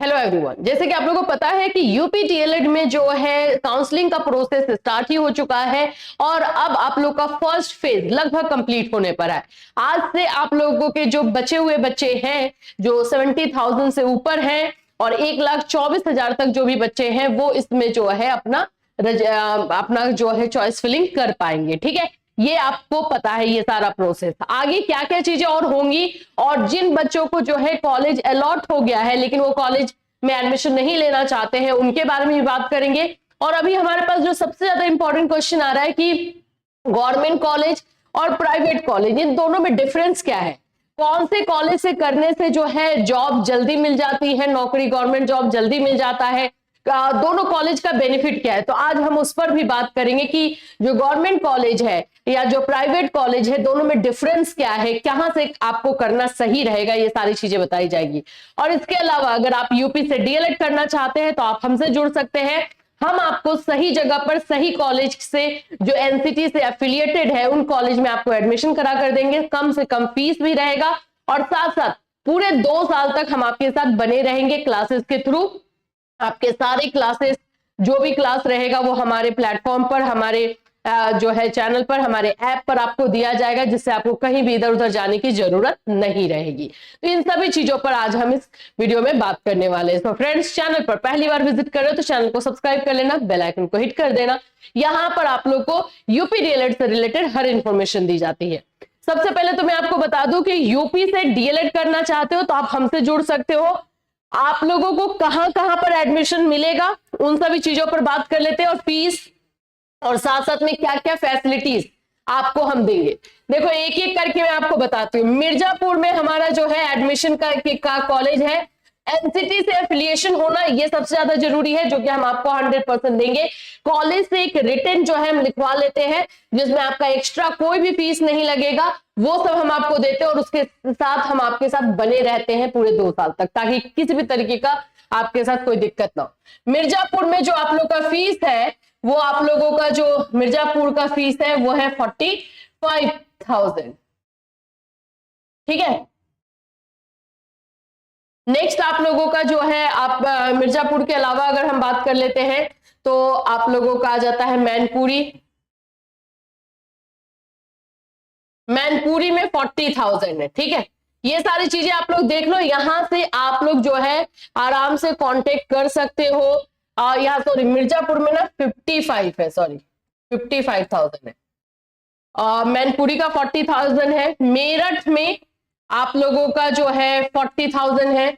Hello everyone, जैसे कि आप लोगों को पता है कि यूपी डीएलएड में जो है काउंसलिंग का प्रोसेस स्टार्ट ही हो चुका है और अब आप लोग का फर्स्ट फेज लगभग कंप्लीट होने पर है। आज से आप लोगों के जो बचे हुए बच्चे हैं जो 70,000 से ऊपर हैं और 1,24,000 तक जो भी बच्चे हैं वो इसमें जो है अपना जो है चॉइस फिलिंग कर पाएंगे। ठीक है, ये आपको पता है ये सारा प्रोसेस। आगे क्या क्या चीजें और होंगी और जिन बच्चों को जो है कॉलेज अलॉट हो गया है लेकिन वो कॉलेज में एडमिशन नहीं लेना चाहते हैं उनके बारे में भी बात करेंगे। और अभी हमारे पास जो सबसे ज्यादा इंपॉर्टेंट क्वेश्चन आ रहा है कि गवर्नमेंट कॉलेज और प्राइवेट कॉलेज इन दोनों में डिफरेंस क्या है, कौन से कॉलेज से करने से जो है जॉब जल्दी मिल जाती है, नौकरी गवर्नमेंट जॉब जल्दी मिल जाता है, दोनों कॉलेज का बेनिफिट क्या है। तो आज हम उस पर भी बात करेंगे कि जो गवर्नमेंट कॉलेज है या जो प्राइवेट कॉलेज है दोनों में डिफरेंस क्या है, कहां से आपको करना सही रहेगा, ये सारी चीजें बताई जाएगी। और इसके अलावा अगर आप यूपी से डीएलएड करना चाहते हैं तो आप हमसे जुड़ सकते हैं। हम आपको सही जगह पर सही कॉलेज से जो एनसीटी से एफिलिएटेड है उन कॉलेज में आपको एडमिशन करा कर देंगे, कम से कम फीस भी रहेगा और साथ साथ पूरे 2 साल तक हम आपके साथ बने रहेंगे क्लासेस के थ्रू। आपके सारे क्लासेस जो भी क्लास रहेगा वो हमारे प्लेटफॉर्म पर, हमारे जो है चैनल पर, हमारे ऐप पर आपको दिया जाएगा, जिससे आपको कहीं भी इधर उधर जाने की जरूरत नहीं रहेगी। तो इन सभी चीजों पर आज हम इस वीडियो में बात करने वाले हैं। तो फ्रेंड्स, चैनल पर पहली बार विजिट कर रहे हो तो चैनल को सब्सक्राइब कर लेना, बेल आइकन को हिट कर देना। यहां पर आप लोग को यूपी डीएलएड से रिलेटेड हर इंफॉर्मेशन दी जाती है। सबसे पहले तो मैं आपको बता दूं कि यूपी से डीएलएड करना चाहते हो तो आप हमसे जुड़ सकते हो। आप लोगों को कहां कहां पर एडमिशन मिलेगा उन सभी चीजों पर बात कर लेते हैं और फीस और साथ साथ में क्या क्या फैसिलिटीज आपको हम देंगे। देखो एक एक करके मैं आपको बताती हूँ। मिर्जापुर में हमारा जो है एडमिशन का कॉलेज है, एनसीटी से एफिलिएशन होना ये सबसे ज्यादा जरूरी है, जो कि हम आपको 100% देंगे। कॉलेज से एक रिटन जो है हम लिखवा लेते हैं जिसमें आपका एक्स्ट्रा कोई भी फीस नहीं लगेगा, वो सब हम आपको देते हैं और उसके साथ हम आपके साथ बने रहते हैं पूरे 2 साल तक, ताकि किसी भी तरीके का आपके साथ कोई दिक्कत ना हो। मिर्जापुर में जो आप लोग का फीस है वो आप लोगों का जो मिर्जापुर का फीस है वो है 45,000। ठीक है, नेक्स्ट आप लोगों का जो है आप मिर्जापुर के अलावा अगर हम बात कर लेते हैं तो आप लोगों का आ जाता है मैनपुरी। मैनपुरी में 40,000 है। ठीक है, ये सारी चीजें आप लोग देख लो, यहां से आप लोग जो है आराम से कांटेक्ट कर सकते हो। यहाँ सॉरी मिर्जापुर में ना 55 है, सॉरी 55,000 है। मैनपुरी का 40,000 है। मेरठ में आप लोगों का जो है 40,000 है।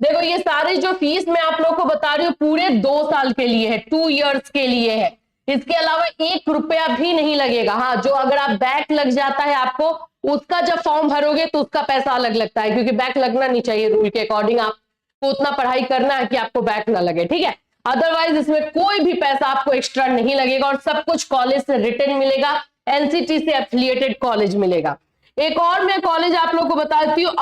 देखो ये सारी जो फीस मैं आप लोगों को बता रही हूँ पूरे 2 साल के लिए है, 2 इयर्स के लिए है। इसके अलावा 1 रुपया भी नहीं लगेगा। हाँ, जो अगर आप बैक लग जाता है आपको, उसका जब फॉर्म भरोगे तो उसका पैसा अलग लगता है, क्योंकि बैक लगना नहीं चाहिए। रूल के अकॉर्डिंग आपको उतना पढ़ाई करना है कि आपको बैक ना लगे। ठीक है, अदरवाइज इसमें कोई भी पैसा आपको एक्स्ट्रा नहीं लगेगा और सब कुछ कॉलेज से रिटर्न मिलेगा, एनसीटी से एफिलिएटेड कॉलेज मिलेगा। एक और मैं कॉलेज आप लोग को बताती हूँ,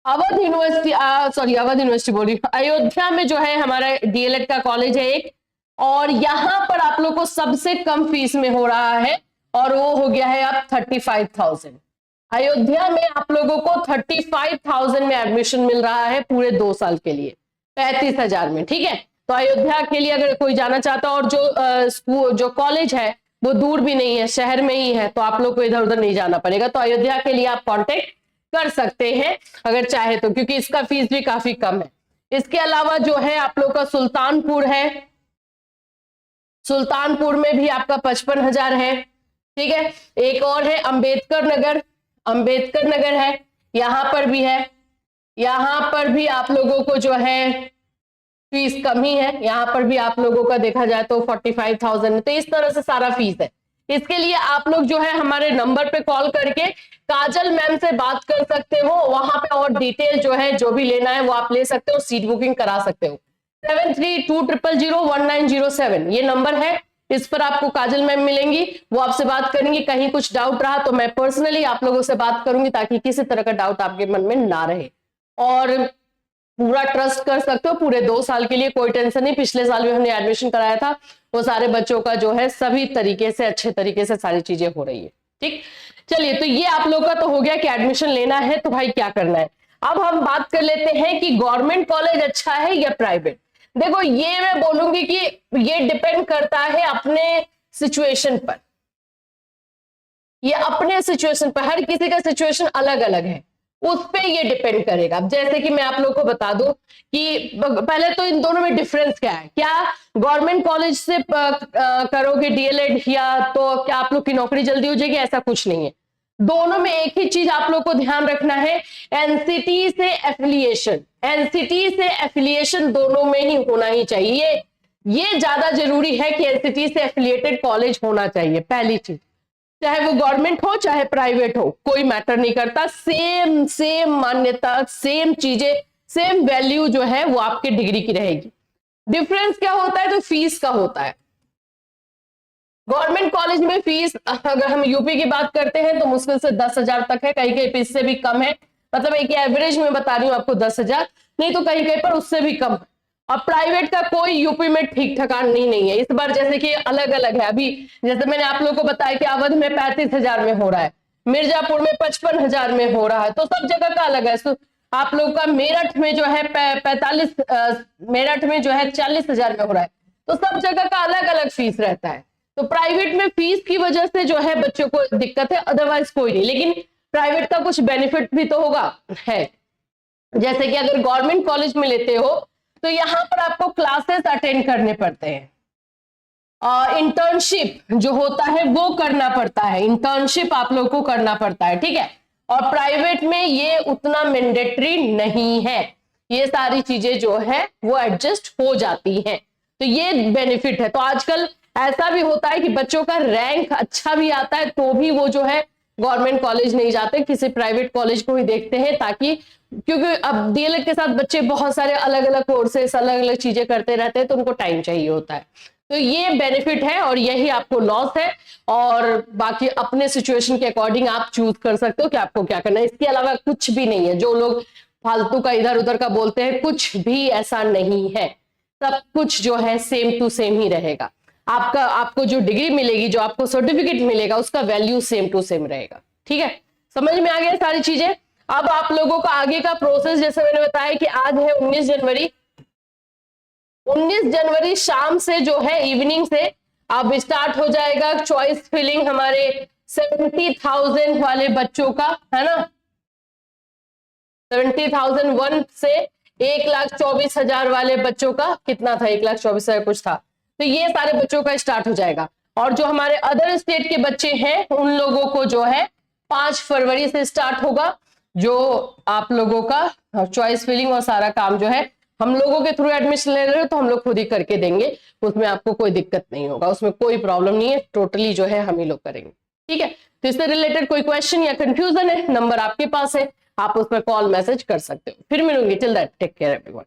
Awadh university, sorry Awadh university बोल रही हूँ, अयोध्या में जो है हमारा डीएलएड का कॉलेज है एक, और यहां पर आप लोग को सबसे कम फीस में हो रहा है और वो हो गया है अब 35,000। अयोध्या में आप लोगों को 35,000 में एडमिशन मिल रहा है पूरे 2 साल के लिए, 35,000 में। ठीक है, तो अयोध्या के लिए अगर कोई जाना चाहता है और जो कॉलेज है वो दूर भी नहीं है, शहर में ही है, तो आप लोग को इधर उधर नहीं जाना पड़ेगा। तो अयोध्या के लिए आप कांटेक्ट कर सकते हैं अगर चाहे तो, क्योंकि इसका फीस भी काफी कम है। इसके अलावा जो है आप लोग का सुल्तानपुर है, सुल्तानपुर में भी आपका 55,000 है। ठीक है, एक और है अंबेडकर नगर, अंबेडकर नगर है, यहां पर भी है। यहां पर भी आप लोगों को जो है फीस कम ही है, यहां पर भी आप लोगों का देखा जाए तो 45,000 है। तो इस तरह से सारा फीस है। इसके लिए आप लोग जो है हमारे नंबर पे कॉल करके काजल मैम से बात कर सकते हो, वहां पे और डिटेल जो है जो भी लेना है वो आप ले सकते हो, सीट बुकिंग करा सकते हो। 7320001907 ये नंबर है, इस पर आपको काजल मैम मिलेंगी, वो आपसे बात करेंगी। कहीं कुछ डाउट रहा तो मैं पर्सनली आप लोगों से बात करूंगी, ताकि किसी तरह का डाउट आपके मन में ना रहे। और पूरा ट्रस्ट कर सकते हो पूरे 2 साल के लिए, कोई टेंशन नहीं। पिछले साल भी हमने एडमिशन कराया था, वो सारे बच्चों का जो है सभी तरीके से अच्छे तरीके से सारी चीजें हो रही है। ठीक, चलिए तो ये आप लोग का तो हो गया कि एडमिशन लेना है तो भाई क्या करना है। अब हम बात कर लेते हैं कि गवर्नमेंट कॉलेज अच्छा है या प्राइवेट। देखो ये मैं बोलूंगी कि ये डिपेंड करता है अपने सिचुएशन पर, ये अपने सिचुएशन पर, हर किसी का सिचुएशन अलग अलग है, उस पे ये डिपेंड करेगा। जैसे कि मैं आप लोगों को बता दूं कि पहले तो इन दोनों में डिफरेंस क्या है। क्या गवर्नमेंट कॉलेज से करोगे डीएलएड या तो क्या आप लोग की नौकरी जल्दी हो जाएगी? ऐसा कुछ नहीं है। दोनों में एक ही चीज आप लोग को ध्यान रखना है, एनसीटी से एफिलिएशन, एनसीटी से एफिलिएशन दोनों में ही होना ही चाहिए। ये ज्यादा जरूरी है कि एनसीटी से एफिलिएटेड कॉलेज होना चाहिए, पहली चीज। चाहे वो गवर्नमेंट हो चाहे प्राइवेट हो, कोई मैटर नहीं करता, सेम सेम मान्यता, सेम चीजें, सेम वैल्यू जो है वो आपके डिग्री की रहेगी। डिफरेंस क्या होता है? तो फीस का होता है। गवर्नमेंट कॉलेज में फीस अगर हम यूपी की बात करते हैं तो मुश्किल से 10,000 तक है, कहीं कहीं पे इससे भी कम है, मतलब एक एवरेज में बता रही हूं आपको 10,000, नहीं तो कहीं कहीं पर उससे भी कम। और प्राइवेट का कोई यूपी में ठीक ठिकान नहीं है। इस बार जैसे कि अलग अलग है, अभी जैसे मैंने आप लोगों को बताया कि अवध में 35,000 में हो रहा है, मिर्जापुर में 55,000 में हो रहा है, तो सब जगह का अलग है। तो आप लोग का मेरठ में जो है 45, मेरठ में जो है 40,000 में हो रहा है, तो सब जगह का अलग अलग फीस रहता है। तो प्राइवेट में फीस की वजह से जो है बच्चों को दिक्कत है, अदरवाइज कोई नहीं। लेकिन प्राइवेट का कुछ बेनिफिट भी तो होगा, है। जैसे कि अगर गवर्नमेंट कॉलेज में लेते हो तो यहां पर आपको क्लासेस अटेंड करने पड़ते हैं, और इंटर्नशिप जो होता है वो करना पड़ता है, इंटर्नशिप आप लोग को करना पड़ता है, ठीक है। और प्राइवेट में ये उतना मैंडेटरी नहीं है, ये सारी चीजें जो है वो एडजस्ट हो जाती हैं, तो ये बेनिफिट है। तो आजकल ऐसा भी होता है कि बच्चों का रैंक अच्छा भी आता है तो भी वो जो है गवर्नमेंट कॉलेज नहीं जाते, किसी प्राइवेट कॉलेज को ही देखते हैं, ताकि क्योंकि अब डीएलएड के साथ बच्चे बहुत सारे अलग अलग कोर्सेस, अलग अलग चीजें करते रहते हैं, तो उनको टाइम चाहिए होता है। तो ये बेनिफिट है और यही आपको लॉस है, और बाकी अपने सिचुएशन के अकॉर्डिंग आप चूज कर सकते हो कि आपको क्या करना है। इसके अलावा कुछ भी नहीं है। जो लोग फालतू का इधर उधर का बोलते हैं, कुछ भी ऐसा नहीं है, सब कुछ जो है सेम टू सेम ही रहेगा। आपको जो डिग्री मिलेगी, जो आपको सर्टिफिकेट मिलेगा, उसका वैल्यू सेम टू सेम रहेगा, ठीक है। समझ में आ गया सारी चीजें। अब आप लोगों का आगे का प्रोसेस, जैसे मैंने बताया कि आज है 19 जनवरी, 19 जनवरी शाम से जो है इवनिंग से अब स्टार्ट हो जाएगा चॉइस फिलिंग हमारे 70,000 वाले बच्चों का, है ना। 70,001 से 1,24,000 वाले बच्चों का, कितना था, 1,24,000 कुछ था, तो ये सारे बच्चों का स्टार्ट हो जाएगा। और जो हमारे अदर स्टेट के बच्चे हैं उन लोगों को जो है 5 फरवरी से स्टार्ट होगा, जो आप लोगों का चॉइस फिलिंग और सारा काम जो है हम लोगों के थ्रू एडमिशन ले रहे हो तो हम लोग खुद ही करके देंगे, उसमें आपको कोई दिक्कत नहीं होगा, उसमें कोई प्रॉब्लम नहीं है, टोटली जो है हम ही लोग करेंगे, ठीक है। तो इससे रिलेटेड कोई क्वेश्चन या कंफ्यूजन है, नंबर आपके पास है, आप उस पर कॉल मैसेज कर सकते हो। फिर मिलूंगी, till that take care everyone.